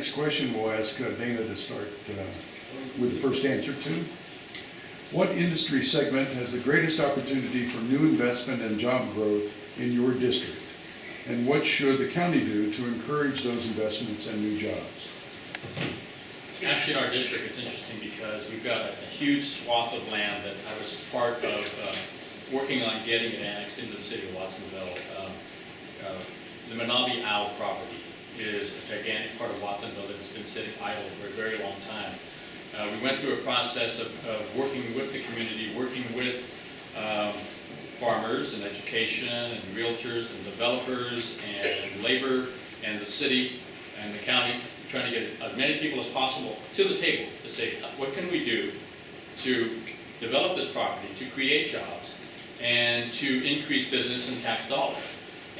next question, we'll ask Dana to start with the first answer to. What industry segment has the greatest opportunity for new investment and job growth in your district? And what should the county do to encourage those investments and new jobs? Actually, in our district, it's interesting because we've got a huge swath of land that I was part of working on getting it annexed into the city of Watsonville. The Manabi Owl property is a gigantic part of Watsonville that has been sitting idle for a very long time. We went through a process of working with the community, working with farmers and education and realtors and developers and labor and the city and the county, trying to get as many people as possible to the table to say, what can we do to develop this property, to create jobs, and to increase business and tax dollars.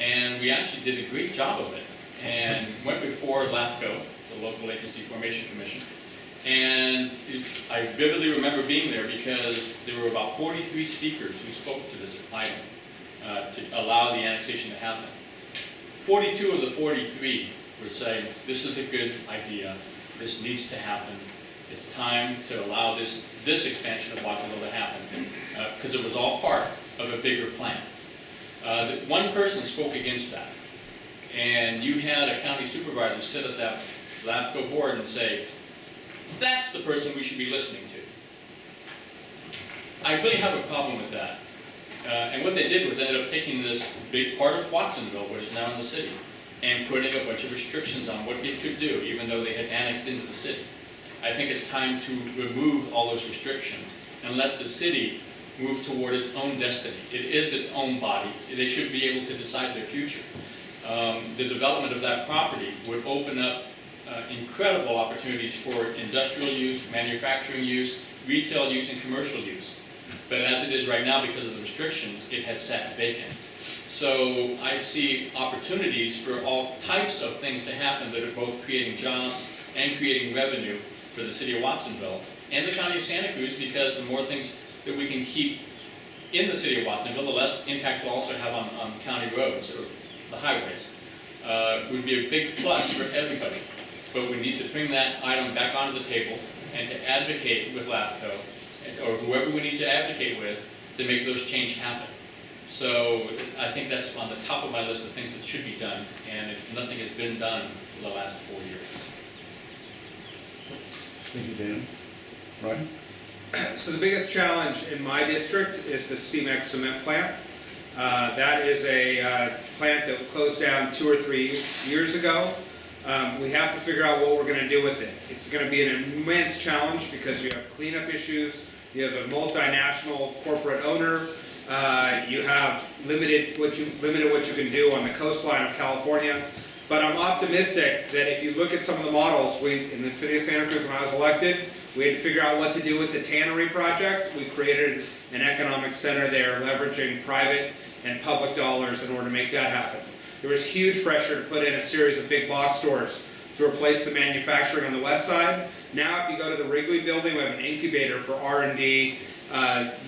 And we actually did a great job of it, and went before LAFCO, the Local Agency Formation Commission, and I vividly remember being there because there were about 43 speakers who spoke to this item to allow the annexation to happen. 42 of the 43 were saying, this is a good idea, this needs to happen, it's time to allow this expansion of Watsonville to happen, because it was all part of a bigger plan. One person spoke against that, and you had a county supervisor sit at that LAFCO board and say, that's the person we should be listening to. I really have a problem with that. And what they did was ended up taking this big part of Watsonville, what is now in the city, and putting a bunch of restrictions on what it could do, even though they had annexed into the city. I think it's time to remove all those restrictions and let the city move toward its own destiny. It is its own body. They should be able to decide their future. The development of that property would open up incredible opportunities for industrial use, manufacturing use, retail use, and commercial use. But as it is right now, because of the restrictions, it has sat vacant. So I see opportunities for all types of things to happen that are both creating jobs and creating revenue for the city of Watsonville and the county of Santa Cruz, because the more things that we can keep in the city of Watsonville, the less impact we'll also have on county roads or the highways. Would be a big plus for everybody. But we need to bring that item back onto the table and to advocate with LAFCO, or whoever we need to advocate with, to make those changes happen. So I think that's on the top of my list of things that should be done, and nothing has been done for the last 4 years. Thank you, Dan. Ryan? So the biggest challenge in my district is the CEMEX cement plant. That is a plant that closed down 2 or 3 years ago. We have to figure out what we're going to do with it. It's going to be an immense challenge because you have cleanup issues, you have a multinational corporate owner, you have limited what you can do on the coastline of California. But I'm optimistic that if you look at some of the models, in the city of Santa Cruz when I was elected, we had to figure out what to do with the tannery project. We created an economic center there, leveraging private and public dollars in order to make that happen. There was huge pressure to put in a series of big box stores to replace the manufacturing on the west side. Now if you go to the Wrigley building, we have an incubator for R&D,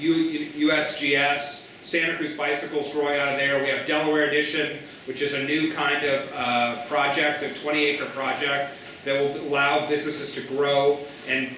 USGS, Santa Cruz bicycles growing out of there. We have Delaware Edition, which is a new kind of project, a 20-acre project that will allow businesses to grow and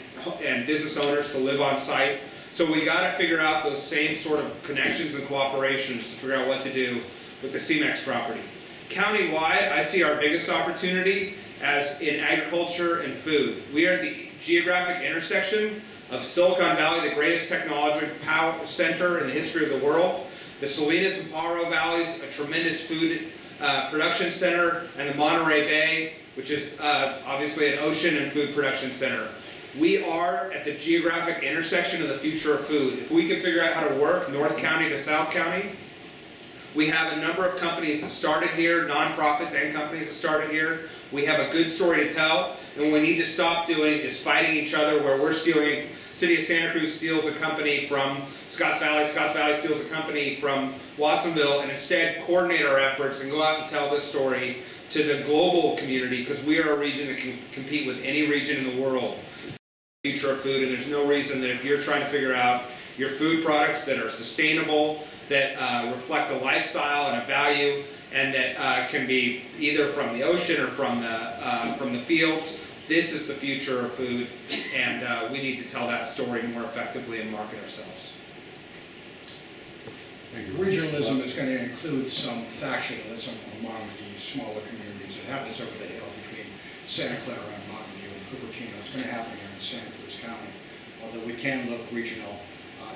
business owners to live on site. So we got to figure out those same sort of connections and cooperations to figure out what to do with the CEMEX property. Countywide, I see our biggest opportunity as in agriculture and food. We are at the geographic intersection of Silicon Valley, the greatest technology power center in the history of the world. The Salinas and Pajaro Valleys, a tremendous food production center, and the Monterey Bay, which is obviously an ocean and food production center. We are at the geographic intersection of the future of food. If we can figure out how to work North County to South County, we have a number of companies that started here, nonprofits and companies that started here. We have a good story to tell, and what we need to stop doing is fighting each other where we're stealing. City of Santa Cruz steals a company from Scotts Valley steals a company from Watsonville, and instead coordinate our efforts and go out and tell this story to the global community, because we are a region that can compete with any region in the world. Future of food, and there's no reason that if you're trying to figure out your food products that are sustainable, that reflect a lifestyle and a value, and that can be either from the ocean or from the fields, This is the future of food, and we need to tell that story more effectively and market ourselves. Thank you. Regionalism is going to include some factionalism among the smaller communities. It happens over the hill between Santa Clara and Mountain View and Cupertino. It's going to happen here in Santa Cruz County, although we can look regional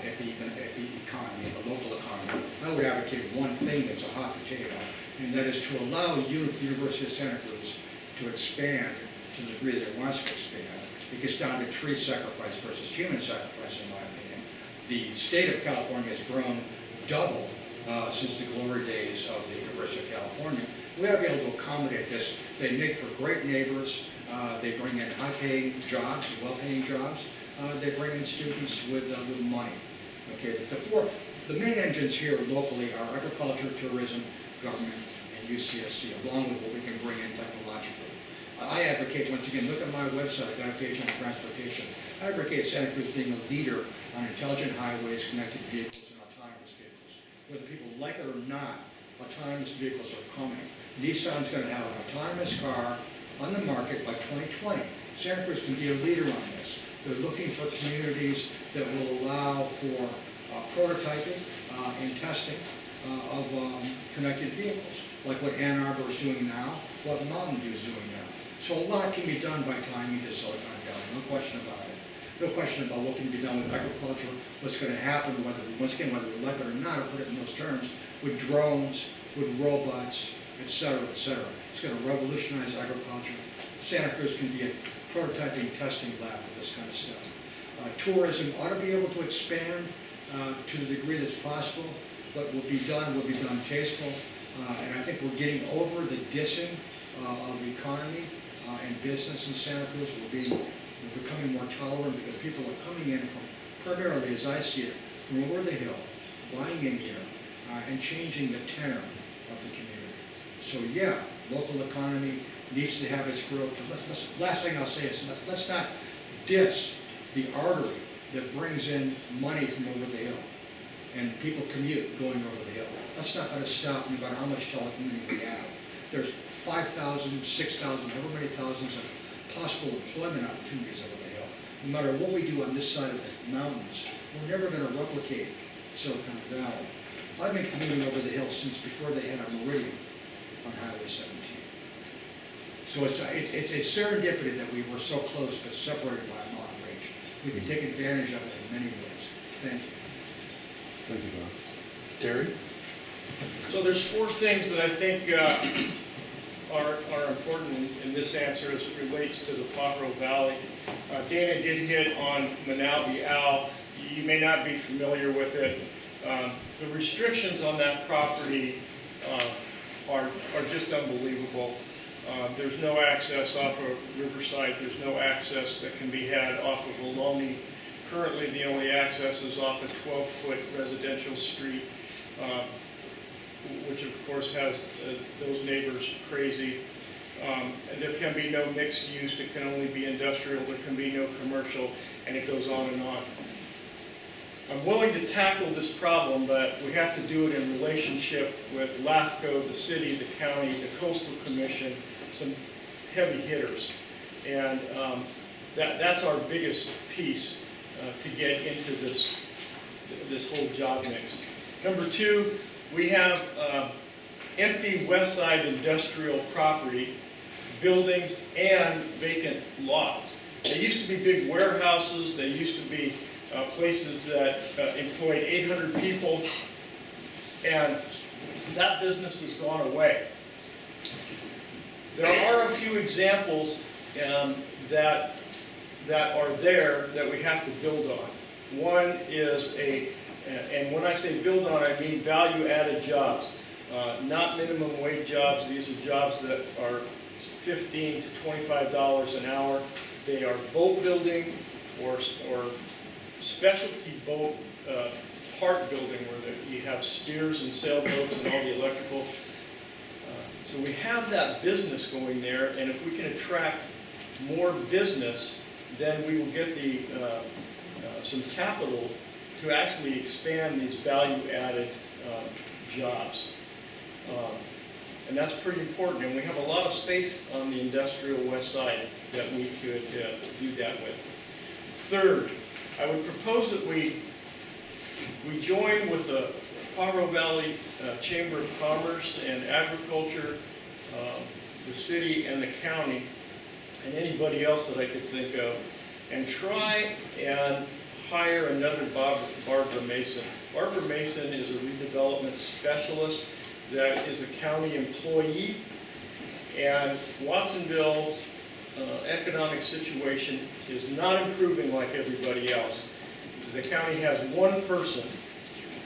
at the economy, at the local economy. I would advocate one thing that's a hot potato, and that is to allow University of Santa Cruz to expand to the degree that it wants to expand. It gets down to tree sacrifice versus human sacrifice, in my opinion. The state of California has grown double since the glory days of the University of California. We ought to be able to accommodate this. They make for great neighbors. They bring in high-paying jobs, well-paying jobs. They bring in students with money. Okay, the main engines here locally are agriculture, tourism, government, and UCSC, along with what we can bring in technologically. I advocate, once again, look at my website, I've got a page on transportation. I advocate Santa Cruz being a leader on intelligent highways, connected vehicles, and autonomous vehicles. Whether people like it or not, autonomous vehicles are coming. Nissan's going to have an autonomous car on the market by 2020. Santa Cruz can be a leader on this. They're looking for communities that will allow for prototyping and testing of connected vehicles, like what Ann Arbor is doing now, what Mountain View is doing now. So a lot can be done by tying into Silicon Valley, no question about it. No question about what can be done with agriculture, what's going to happen, whether we like it or not, I'll put it in those terms, with drones, with robots, et cetera, et cetera. It's going to revolutionize agriculture. Santa Cruz can be a prototyping testing lab with this kind of stuff. Tourism ought to be able to expand to the degree that's possible. What will be done tasteful. And I think we're getting over the dissing of the economy and business in Santa Cruz. We're becoming more tolerant because people are coming in from, primarily as I see it, from over the hill, buying in here, and changing the tenor of the community. So yeah, local economy needs to have its growth. Last thing I'll say is let's not diss the artery that brings in money from over the hill. And people commute going over the hill. That's not going to stop no matter how much telecommuting we have. There's 5,000, 6,000, however many thousands of possible employment opportunities over the hill. No matter what we do on this side of the mountains, we're never going to replicate Silicon Valley. I've been commuting over the hill since before they had a meridian on Highway 17. So it's a serendipity that we were so close but separated by a mountain range. We can take advantage of it in many ways. Thank you. Thank you, Bob. Terry? So there's four things that I think are important in this answer as it relates to the Pajaro Valley. Dana did hit on Manabi Owl. You may not be familiar with it. The restrictions on that property are just unbelievable. There's no access off of Riverside. There's no access that can be had off of Ohlone. Currently, the only access is off a 12-foot residential street, which of course has those neighbors crazy. And there can be no mixed use. It can only be industrial. There can be no commercial, and it goes on and on. I'm willing to tackle this problem, but we have to do it in relationship with LAFCO, the city, the county, the Coastal Commission, some heavy hitters. And that's our biggest piece to get into this whole job mix. Number two, we have empty west side industrial property, buildings, and vacant lots. They used to be big warehouses. They used to be places that employed 800 people, and that business has gone away. There are a few examples that are there that we have to build on. One is and when I say build on, I mean value-added jobs, not minimum wage jobs. These are jobs that are $15 to $25 an hour. They are boat building or specialty boat part building where you have steers and sailboats and all the electrical. So we have that business going there, and if we can attract more business, then we will get some capital to actually expand these value-added jobs. And that's pretty important, and we have a lot of space on the industrial west side that we could do that with. Third, I would propose that we join with the Pajaro Valley Chamber of Commerce and Agriculture, the city and the county, and anybody else that I could think of, and try and hire another Barbara Mason. Barbara Mason is a redevelopment specialist that is a county employee, and Watsonville's economic situation is not improving like everybody else. The county has one person,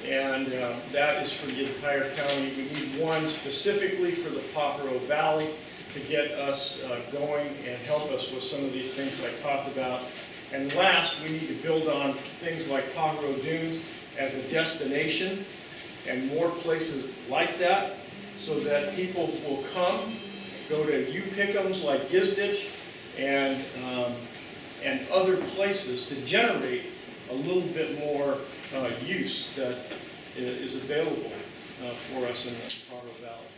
and that is for the entire county. We need one specifically for the Pajaro Valley to get us going and help us with some of these things I talked about. And last, we need to build on things like Pajaro Dunes as a destination and more places like that, so that people will come, go to U-Pick'ems like Gizditch and other places to generate a little bit more use that is available for us in the Pajaro Valley.